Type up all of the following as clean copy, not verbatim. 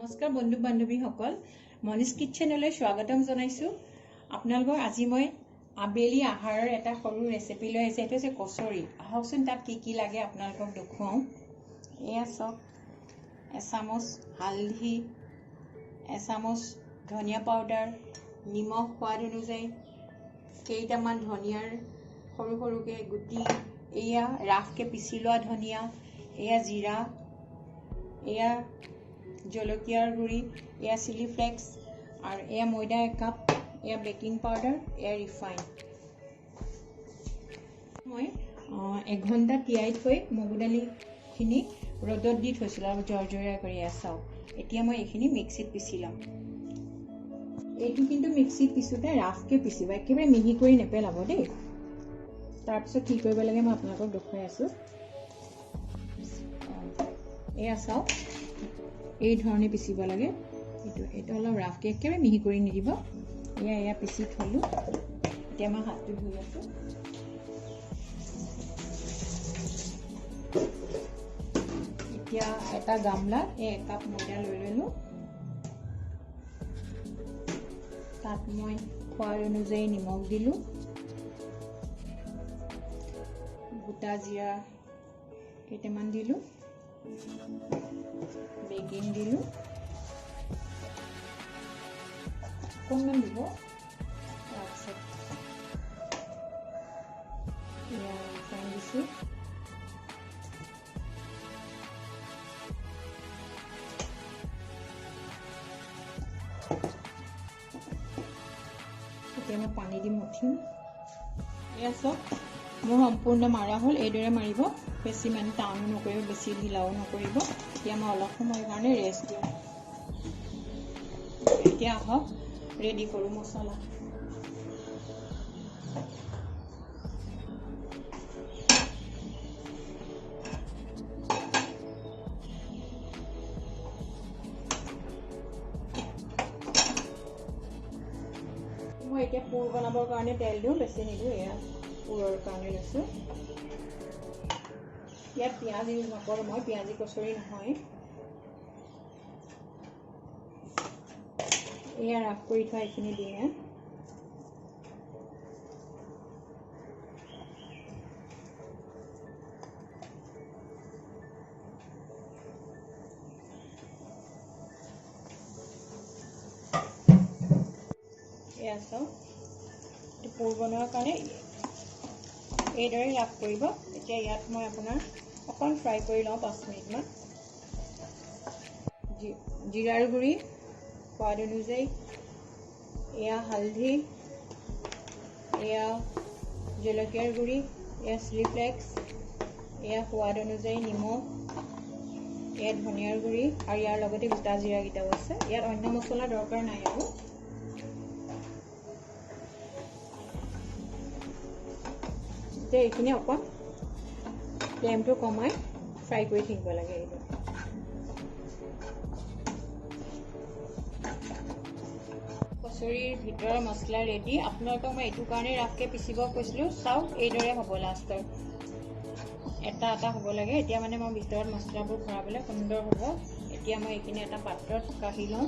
नमस्कार बंधु बान्धवीসকল मनीष किचेनলৈ स्वागतम जनाइছো। আপোনালোকক আজি মই আবেলি আহাৰৰ এটা সৰু ৰেচিপি লৈ আহিছো। এটা আছে কচুৰি। আহকচোন তাত কি কি লাগে আপোনালোকক দেখুৱাও। এয়া সব এচামুচ হালধি, এচামুচ ধনিয়া পাউডাৰ, নিমখ সোৱাদ অনুযায়ী, কেইটামান ধনিয়াৰ সৰু সৰুকে গুটি, এয়া ৰাফকে পিছি লোৱা ধনিয়া, এয়া জিৰা, এয়া জলকীয়াৰ গুড়ি, এয়া চিলি ফ্লেক্স, আৰু এয়া ময়দা 1 কাপ, এয়া বেকিং পাউডাৰ, এয়া ৰিফাইন। মই 1 ঘণ্টা তিয়াই থৈ মগু দালিখিনি ৰ'দত দি থৈছিলোঁ আৰু জৰ্জৰীয়া কৰি চাওঁ। এতিয়া মই এইখিনি মিক্সিত পিছি ল'ম। এইটো কিন্তু মিক্সিত পিছোতে ৰাফকে পিচিবা, একেবাৰে মিহি কৰি নেপেলাব দেই। তাৰপিছত কি কৰিব লাগে মই আপোনালোকক দেখুৱাই আছোঁ। এয়া চাওক, এই ধৰণে পিচিব লাগে। এইটো অলপ ৰাফকে একেবাৰে মিহি কৰি নিদিব। এয়া পিচি থলোঁ। এতিয়া মই হাতটো ধুই আছোঁ। এতিয়া এটা গামলাত 1 কাপ ময়দা লৈ ল'লোঁ। তাত মই সোৱাদ অনুযায়ী নিমখ দিলোঁ, গোটা জিৰা কেইটামান দিলোঁ, বেকিং দিলোঁ অকণমান দিব, তাৰপিছত ৰিফাইন দিছোঁ, এতিয়া মই পানী দি মঠিম। এয়া চব মোৰ সম্পূৰ্ণ মাৰা হ'ল। এইদৰে মাৰিব, বেছি মানে টানো নকৰিব, বেছি ঢিলাও নকৰিব। এতিয়া মই অলপ সময়ৰ কাৰণে ৰেষ্ট দিওঁ। এতিয়া আহক ৰেডি কৰোঁ মছলা। মই এতিয়া পুৰ বনাবৰ কাৰণে তেল দিওঁ, বেছি নিদিওঁ। এয়া পুৰৰ কাৰণে লৈছোঁ। ইয়াত পিঁয়াজ ইউজ নকৰোঁ মই, পিঁয়াজি কচুৰি নহয়। এয়া ৰাফ কৰি থোৱা এইখিনি দিওঁ। এয়া চাওক, পুৰ বনোৱাৰ কাৰণে এইদৰে ৰাফ কৰিব। এতিয়া ইয়াত মই আপোনাৰ অকণ ফ্ৰাই কৰি লওঁ 5 মিনিটমান। জিৰাৰ গুড়ি সোৱাদ অনুযায়ী, এয়া হালধি, এয়া জলকীয়াৰ গুড়ি, এয়া চিলি ফ্লেক্স, এয়া সোৱাদ অনুযায়ী নিমখ, এয়া ধনিয়াৰ গুড়ি, আৰু ইয়াৰ লগতে গোটা জিৰাকেইটাও আছে। ইয়াত অন্য মছলা দৰকাৰ নাই আৰু। এতিয়া এইখিনি অকণ ফ্লেমটো কমাই ফ্ৰাই কৰি থাকিব লাগে। এইটো কচুৰিৰ ভিতৰৰ মছলা ৰেডি। আপোনালোকক মই এইটো কাৰণে ৰাফকে পিচিব কৈছিলোঁ। চাওক, এইদৰে হ'ব লাষ্টৰ এটা হ'ব লাগে। এতিয়া মানে মই ভিতৰত মছলাবোৰ ভৰাবলৈ সুন্দৰ হ'ব। এতিয়া মই এইখিনি এটা পাত্ৰত কাঢ়ি লওঁ।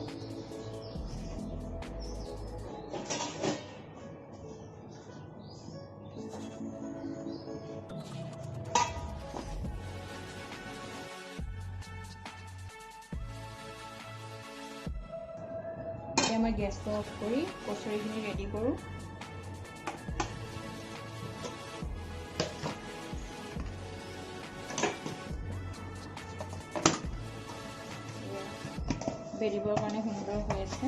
এতিয়া মই গেছটো অফ কৰি কচুৰিখিনি ৰেডি কৰোঁ। বেলিবৰ কাৰণে সুন্দৰ হৈ আছে।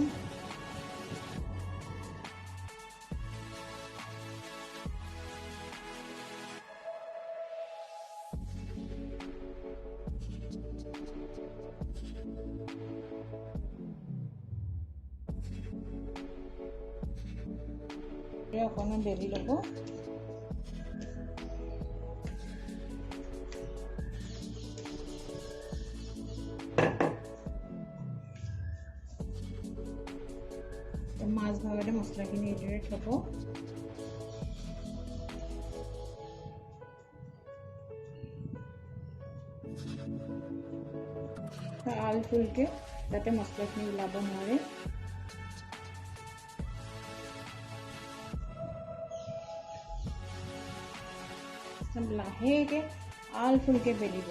অকণমান বেলি ল'ব। মাছ ভাগতে মছলাখিনি এইদৰে থ'ব। আলফুলকে যাতে মছলাখিনি ওলাব নোৱাৰে। লাহেকৈ আলফুলকৈ বেলিব।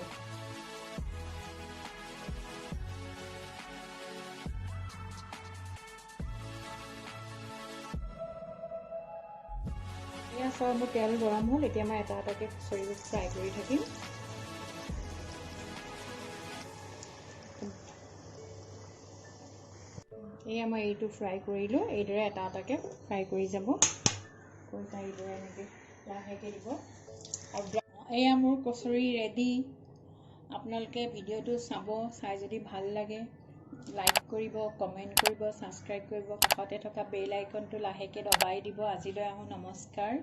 এয়া চব মোৰ তেল গৰম হ'ল। এতিয়া মই এটা এটাকৈ কচুৰিবোৰ ফ্ৰাই কৰি থাকিম। এয়া মই এইটো ফ্ৰাই কৰিলোঁ। এইদৰে এটা এটাকৈ ফ্ৰাই কৰি যাব। এইদৰে এনেকৈ লাহেকৈ দিব। আৰু এয়া মোৰ কচুৰি ৰেডি। আপোনালোকে ভিডিঅ'টো চাব, চাই যদি ভাল লাগে লাইক কৰিব, কমেণ্ট কৰিব, ছাবস্ক্ৰাইব কৰিব, কাষতে থকা বেল আইকনটো লাহেকৈ দবাই দিব। আজিলৈ আহোঁ, নমস্কাৰ।